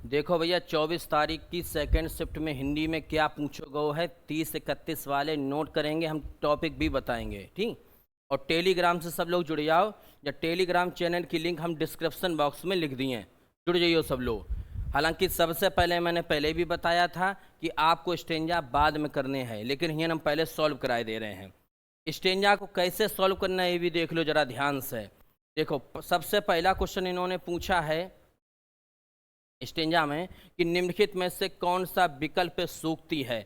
देखो भैया 24 तारीख की सेकंड शिफ्ट में हिंदी में क्या पूछोगे है 30-31 वाले नोट करेंगे, हम टॉपिक भी बताएंगे ठीक। और टेलीग्राम से सब लोग जुड़ जाओ, या टेलीग्राम चैनल की लिंक हम डिस्क्रिप्शन बॉक्स में लिख दिए हैं, जुड़ जाइए सब लोग। हालांकि सबसे पहले मैंने पहले भी बताया था कि आपको स्टेंजा बाद में करने हैं, लेकिन यहाँ हम पहले सॉल्व कराए दे रहे हैं। स्टेंजा को कैसे सॉल्व करना है ये भी देख लो ज़रा ध्यान से। देखो सबसे पहला क्वेश्चन इन्होंने पूछा है स्टेंजा में कि निम्नलिखित में से कौन सा विकल्प सूक्ति है।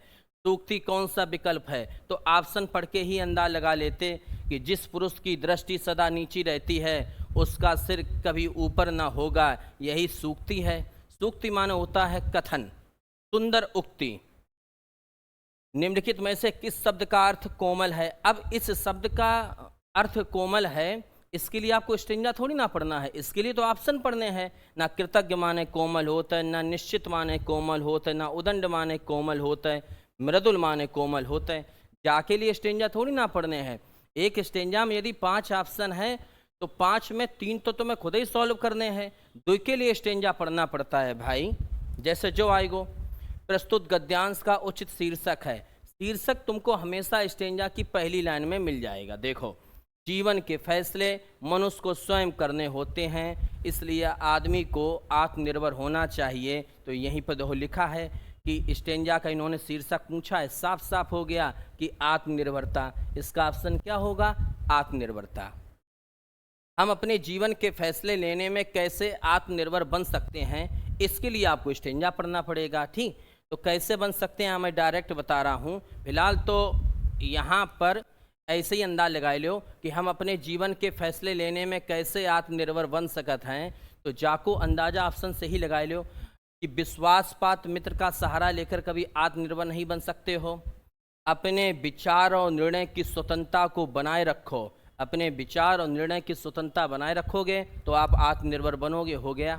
सूक्ति कौन सा विकल्प है, तो ऑप्शन पढ़ के ही अंदाज लगा लेते कि जिस पुरुष की दृष्टि सदा नीची रहती है उसका सिर कभी ऊपर ना होगा, यही सूक्ति है। सूक्ति माने होता है कथन, सुंदर उक्ति। निम्नलिखित में से किस शब्द का अर्थ कोमल है। अब इस शब्द का अर्थ कोमल है, इसके लिए आपको स्टेंजा थोड़ी ना पढ़ना है, इसके लिए तो ऑप्शन पढ़ने हैं। ना कृतज्ञ माने कोमल होता है, ना निश्चित माने कोमल होता है, ना उदंड माने कोमल होता है, मृदुल माने कोमल होता है। जाके लिए स्टेंजा थोड़ी ना पढ़ने हैं। एक स्टेंजा में यदि 5 ऑप्शन है तो 5 में 3 तो तुम्हें खुद ही सॉल्व करने हैं, 2 के लिए स्टेंजा पढ़ना पड़ता है भाई। जैसे जो आएगो प्रस्तुत गद्यांश का उचित शीर्षक है। शीर्षक तुमको हमेशा स्टेंजा की पहली लाइन में मिल जाएगा। देखो, जीवन के फैसले मनुष्य को स्वयं करने होते हैं, इसलिए आदमी को आत्मनिर्भर होना चाहिए। तो यहीं पर देखो लिखा है कि स्टेंजा का इन्होंने शीर्षक पूछा है, साफ साफ हो गया कि आत्मनिर्भरता। इसका ऑप्शन क्या होगा, आत्मनिर्भरता। हम अपने जीवन के फैसले लेने में कैसे आत्मनिर्भर बन सकते हैं, इसके लिए आपको स्टेंजा पढ़ना पड़ेगा ठीक। तो कैसे बन सकते हैं मैं डायरेक्ट बता रहा हूँ। फिलहाल तो यहाँ पर ऐसे ही अंदाज लगा लो कि हम अपने जीवन के फैसले लेने में कैसे आत्मनिर्भर बन सकते हैं। तो जाको अंदाजा ऑप्शन से ही लगा लो कि विश्वासपात मित्र का सहारा लेकर कभी आत्मनिर्भर नहीं बन सकते हो। अपने विचार और निर्णय की स्वतंत्रता को बनाए रखो। अपने विचार और निर्णय की स्वतंत्रता बनाए रखोगे तो आप आत्मनिर्भर बनोगे, हो गया।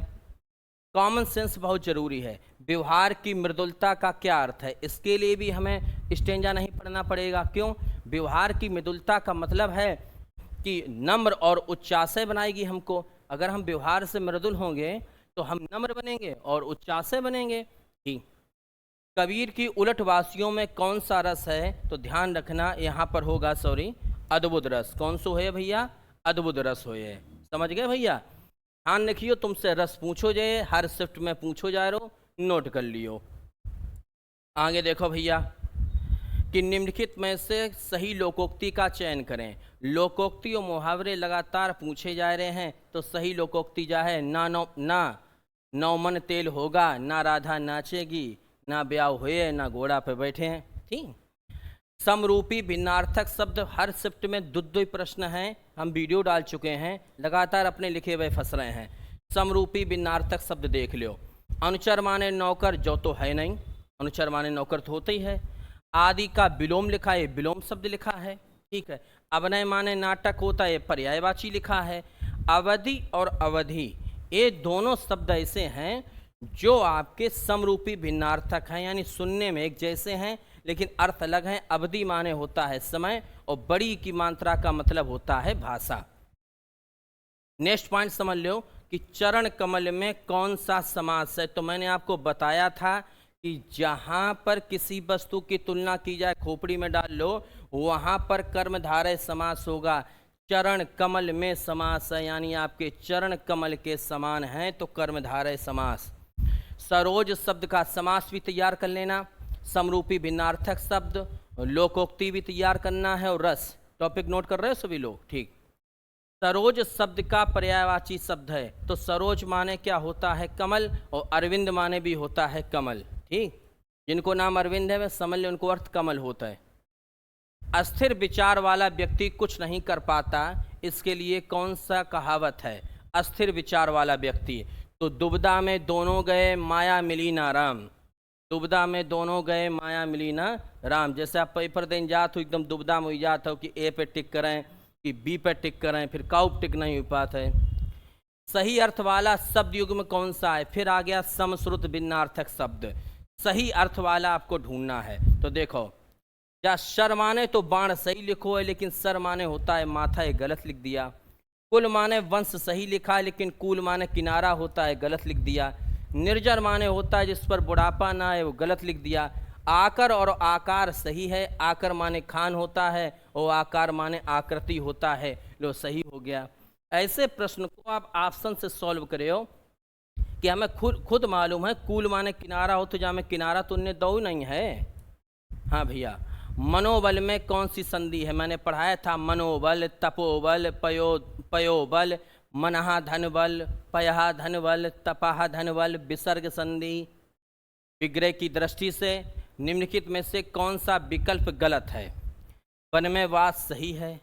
कॉमन सेंस बहुत जरूरी है। व्यवहार की मृदुलता का क्या अर्थ है, इसके लिए भी हमें स्टेंजा नहीं पढ़ना पड़ेगा। क्यों, व्यवहार की मृदुलता का मतलब है कि नम्र और उच्चासय बनाएगी हमको। अगर हम व्यवहार से मृदुल होंगे तो हम नम्र बनेंगे और उच्चासय बनेंगे ही। कबीर की उलटवासियों में कौन सा रस है, तो ध्यान रखना यहाँ पर होगा अद्भुत रस। कौन सो है भैया, अद्भुत रस हो। समझ गए भैया, ध्यान रखियो, तुमसे रस पूछो जाए, हर शिफ्ट में पूछो जा रहे हो, नोट कर लियो। आगे देखो भैया कि निम्नलिखित में से सही लोकोक्ति का चयन करें। लोकोक्ति और मुहावरे लगातार पूछे जा रहे हैं, तो सही लोकोक्ति जा है ना नौमन तेल होगा, ना राधा नाचेगी, ना ब्याह हुए, ना घोड़ा पे बैठे हैं ठीक। समरूपी भिन्नार्थक शब्द हर शिफ्ट में 2 प्रश्न हैं, हम वीडियो डाल चुके हैं, लगातार अपने लिखे हुए फंस रहे हैं। समरूपी भिन्नार्थक शब्द देख लो। अनुचर माने नौकर, जो तो है नहीं, अनुचर माने नौकर तो होता ही है। आदि का विलोम लिखा है, विलोम शब्द लिखा है ठीक है। अभिनय माने नाटक होता है, पर्यायवाची लिखा है। अवधि और अवधि ये दोनों शब्द ऐसे हैं जो आपके समरूपी भिन्नार्थक हैं, यानी सुनने में एक जैसे हैं लेकिन अर्थ अलग हैं। अवधि माने होता है समय, और बड़ी की मात्रा का मतलब होता है भाषा। नेक्स्ट पॉइंट समझ लो कि चरण कमल में कौन सा समास है। तो मैंने आपको बताया था कि जहां पर किसी वस्तु की तुलना की जाए, खोपड़ी में डाल लो, वहां पर कर्मधारय समास होगा। चरण कमल में समास है, यानी आपके चरण कमल के समान है, तो कर्मधारय समास। सरोज शब्द का समास भी तैयार कर लेना। समरूपी भिन्नार्थक शब्द, लोकोक्ति भी तैयार करना है, और रस। टॉपिक नोट कर रहे हो सभी लोग ठीक। सरोज शब्द का पर्यायवाची शब्द है, तो सरोज माने क्या होता है, कमल, और अरविंद माने भी होता है कमल ठीक। जिनको नाम अरविंद है वे समझ ले, उनको अर्थ कमल होता है। अस्थिर विचार वाला व्यक्ति कुछ नहीं कर पाता, इसके लिए कौन सा कहावत है। अस्थिर विचार वाला व्यक्ति, तो दुविधा में दोनों गए माया मिली ना राम। दुविधा में दोनों गए माया मिली ना राम। जैसे आप पेपर देने जाते हो, एकदम दुविधा में हो जाते हो कि ए पे टिक करें कि बी पे टिक करें, फिर काउ टिक नहीं हो पाता है। सही अर्थ वाला शब्द युग में कौन सा है, फिर आ गया समश्रुत भिन्नार्थक शब्द। सही अर्थ वाला आपको ढूंढना है। तो देखो, या शर माने तो बाण सही लिखो है, लेकिन सर माने होता है माथा, ये गलत लिख दिया। कुल माने वंश सही लिखा है, लेकिन कुल माने किनारा होता है, गलत लिख दिया। निर्जर माने होता है जिस पर बुढ़ापा ना आए, वो गलत लिख दिया। आकर और आकार सही है, आकर माने खान होता है और आकार माने आकृति होता है, लो सही हो गया। ऐसे प्रश्न को आप ऑप्शन से सॉल्व करे हो कि हमें खुद खुद मालूम है, कूल माने किनारा हो तो जा में किनारा तो उन्हें दो नहीं है। हाँ भैया, मनोबल में कौन सी संधि है? मैंने पढ़ाया था, मनोबल, तपोबल, पयोबल, मनहा धन बल, पयहा धन बल, तपाहा धन बल, विसर्ग संधि। विग्रह की दृष्टि से निम्नलिखित में से कौन सा विकल्प गलत है? वन में वास सही है,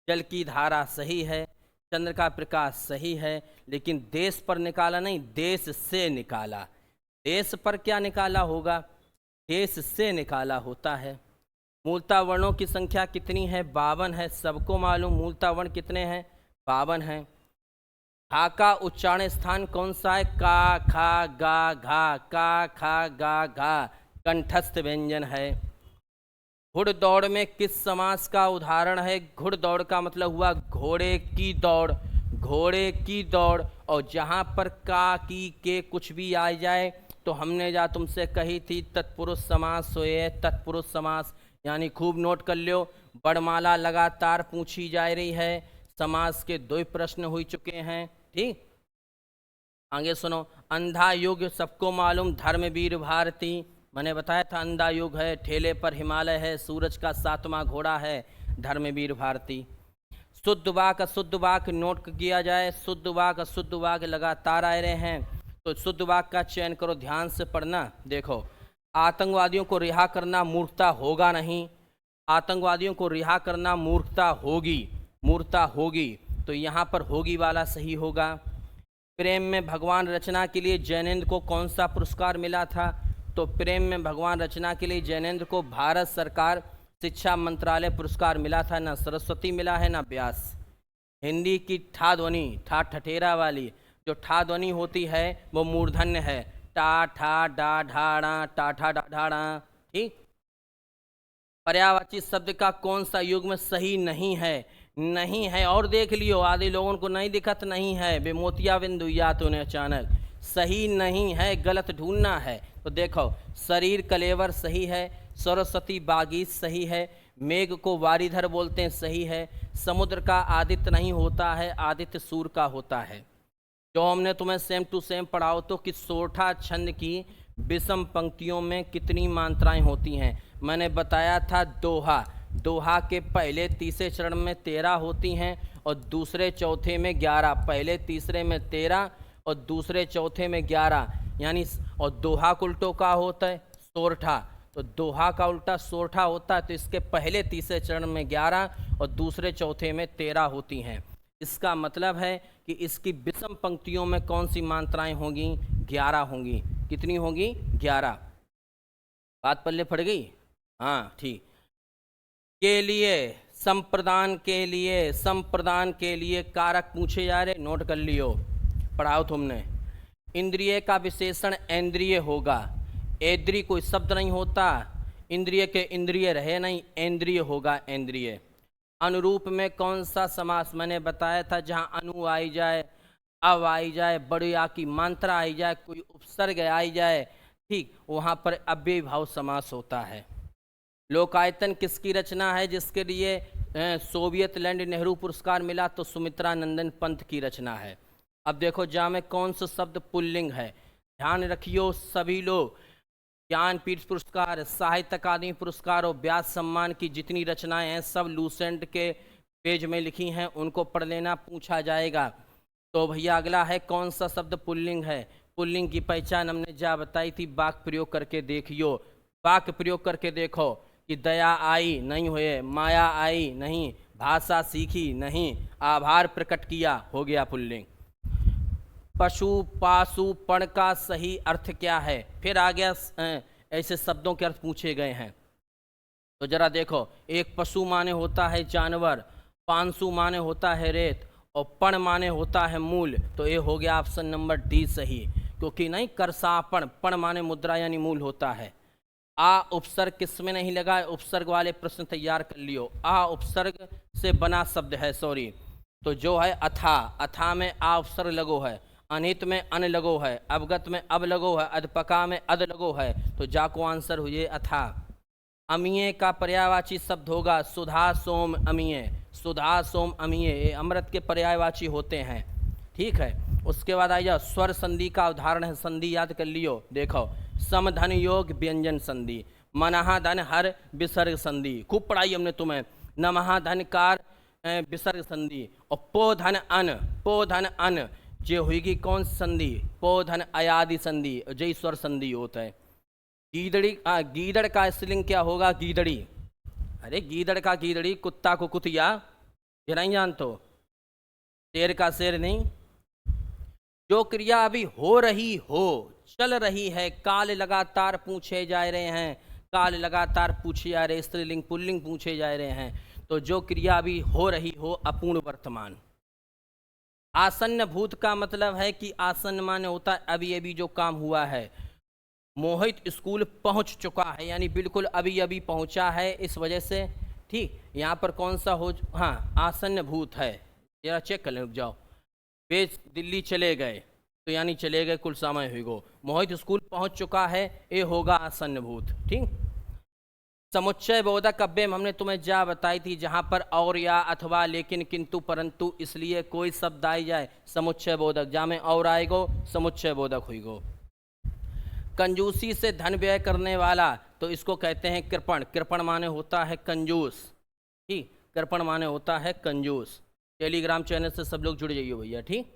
जल की धारा सही है, चंद्र का प्रकाश सही है, लेकिन देश पर निकाला नहीं, देश से निकाला। देश पर क्या निकाला होगा? देश से निकाला होता है। मूलता वर्णों की संख्या कितनी है? 52 है, सबको मालूम मूलता वर्ण कितने हैं? 52 हैं। खा का उच्चारण स्थान कौन सा है? का, खा, गा, घा, का, खा, गा, घा कंठस्थ व्यंजन है। घुड़दौड़ में किस समास का उदाहरण है? घुड़दौड़ का मतलब हुआ घोड़े की दौड़, घोड़े की दौड़। और जहाँ पर का, की, के कुछ भी आ जाए तो हमने जा तुमसे कही थी तत्पुरुष समास होए, तत्पुरुष समास, यानी खूब नोट कर लो। वर्णमाला लगातार पूछी जा रही है, समास के 2 प्रश्न हो चुके हैं। ठीक, आगे सुनो। अंधा युग सबको मालूम, धर्मवीर भारती। मैंने बताया था अंधा युग है, ठेले पर हिमालय है, सूरज का 7वां घोड़ा है, धर्मवीर भारती। शुद्ध वाक अशुद्ध वाक नोट किया जाए। शुद्ध वाक अशुद्ध वाक लगातार आ रहे हैं, तो शुद्ध वाक का चयन करो, ध्यान से पढ़ना। देखो, आतंकवादियों को रिहा करना मूर्खता होगा नहीं, आतंकवादियों को रिहा करना मूर्खता होगी, मूर्खता होगी, तो यहाँ पर होगी वाला सही होगा। प्रेम में भगवान रचना के लिए जैनेंद्र को कौन सा पुरस्कार मिला था? तो प्रेम में भगवान रचना के लिए जैनेंद्र को भारत सरकार शिक्षा मंत्रालय पुरस्कार मिला था, ना सरस्वती मिला है ना व्यास। हिंदी की ठा ध्वनि, ठा ठठेरा वाली जो ठा ध्वनि होती है वो मूर्धन्य है, टा ठा डा ढाड़ा, टा ठा डा ढाड़ा। ठीक, पर्यायवाची शब्द का कौन सा युग्म सही नहीं है? नहीं है, और देख लियो, आधे लोगों को नहीं दिखत नहीं है, बेमोतिया बिंदु या तो उन्हें अचानक सही नहीं है, गलत ढूंढना है। तो देखो, शरीर कलेवर सही है, सरस्वती बागीत सही है, मेघ को वारीधर बोलते हैं सही है, समुद्र का आदित्य नहीं होता है, आदित्य सूर्य का होता है। जो हमने तुम्हें सेम टू सेम पढ़ाओ तो कि सोठा छंद की विषम पंक्तियों में कितनी मात्राएं होती हैं? मैंने बताया था दोहा, दोहा के पहले तीसरे चरण में 13 होती हैं और दूसरे चौथे में 11, पहले तीसरे में 13 और दूसरे चौथे में 11, यानी और दोहा का उल्टो का होता है सोरठा, तो दोहा का उल्टा सोरठा होता है, तो इसके पहले तीसरे चरण में 11 और दूसरे चौथे में 13 होती हैं। इसका मतलब है कि इसकी विषम पंक्तियों में कौन सी मात्राएं होंगी? 11 होंगी। कितनी होंगी? 11। बात पल्ले पड़ गई? हाँ ठीक। के लिए, संप्रदान के लिए, संप्रदान के लिए कारक पूछे जा रहे, नोट कर लियो, पढ़ाओ तुमने। इंद्रिय का विशेषण इंद्रिय होगा, ऐद्री कोई शब्द नहीं होता, इंद्रिय के इंद्रिय रहे नहीं, इंद्रिय होगा इंद्रिय। अनुरूप में कौन सा समास? मैंने बताया था जहाँ अनु आई जाए, अब आई जाए, बड़ी आ की मात्रा आई जाए, कोई उपसर्ग आई जाए, ठीक, वहाँ पर अव्ययी भाव समास होता है। लोकायतन किसकी रचना है जिसके लिए सोवियत लैंड नेहरू पुरस्कार मिला? तो सुमित्रा नंदन पंत की रचना है। अब देखो जहाँ में कौन सा शब्द पुल्लिंग है, ध्यान रखियो सभी लोग। ज्ञानपीठ पुरस्कार, साहित्य अकादमी पुरस्कार और व्यास सम्मान की जितनी रचनाएं हैं सब लूसेंट के पेज में लिखी हैं, उनको पढ़ लेना, पूछा जाएगा। तो भैया अगला है कौन सा शब्द पुल्लिंग है? पुल्लिंग की पहचान हमने जा बताई थी, वाक्य प्रयोग करके देखियो, वाक्य प्रयोग करके देखो कि दया आई नहीं हुए, माया आई नहीं, भाषा सीखी नहीं, आभार प्रकट किया, हो गया पुल्लिंग। पशु पाशु पण का सही अर्थ क्या है? फिर आ गया ऐसे शब्दों के अर्थ पूछे गए हैं, तो जरा देखो। एक पशु माने होता है जानवर, पांसु माने होता है रेत और पण माने होता है मूल, तो ये हो गया ऑप्शन नंबर डी सही, क्योंकि नहीं करसापण, पण माने मुद्रा यानी मूल होता है। आ उपसर्ग किस में नहीं लगा? उपसर्ग वाले प्रश्न तैयार कर लियो, आ उपसर्ग से बना शब्द है, सॉरी, तो जो है अथा, अथा में आ उपसर्ग लगो है, अनित में अन लगो है, अवगत में अब लगो है, अधपका में अद लगो है, तो जाको आंसर हुए अथा। अमीय का पर्यायवाची शब्द होगा सुधा सोम अमीय, सुधा सोम अमीय, ये अमृत के पर्यायवाची होते हैं, ठीक है। उसके बाद आ जाओ स्वर संधि का उदाहरण है, संधि याद कर लियो, देखो समधन योग व्यंजन संधि, मनहा धन हर विसर्ग संधि, खूब पढ़ाई हमने तुम्हें। नमहा धन कार विसर्ग संधि, और पो धन अन जे हुईगी कौन संधि, पो धन अयादि संधि, जय स्वर संधि होता है। गीदड़ी, गीदड़ का स्त्रीलिंग क्या होगा, गीदड़ी। अरे गीदड़ का गीदड़ी, कुत्ता को कुतिया, ये नहीं जानते, शेर का शेर नहीं। जो क्रिया अभी हो रही हो, चल रही है, काल लगातार पूछे जा रहे हैं, काल लगातार पूछे जा रहे, स्त्रीलिंग पुल्लिंग पूछे जा रहे हैं, तो जो क्रिया अभी हो रही हो अपूर्ण वर्तमान। आसन्न भूत का मतलब है कि आसन्न माने होता है अभी अभी जो काम हुआ है। मोहित स्कूल पहुंच चुका है, यानी बिल्कुल अभी अभी पहुंचा है, इस वजह से, ठीक। यहाँ पर कौन सा हो, हाँ आसन्न भूत है, जरा चेक कर लें, रुक जाओ। वे दिल्ली चले गए, तो यानी चले गए कुल समय हुई गो। मोहित स्कूल पहुंच चुका है, ये होगा आसन्न भूत, ठीक। समुच्चय बोधक अव्यय हमने तुम्हें जा बताई थी, जहां पर और या अथवा लेकिन किंतु परंतु इसलिए कोई शब्द आई जाए समुच्चय बोधक, जहाँ में और आएगो समुच्चय बोधक हुई गो। कंजूसी से धन व्यय करने वाला, तो इसको कहते हैं कृपण, कृपण माने होता है कंजूस, ठीक, कृपण माने होता है कंजूस। टेलीग्राम चैनल से सब लोग जुड़ जाइए भैया, ठीक।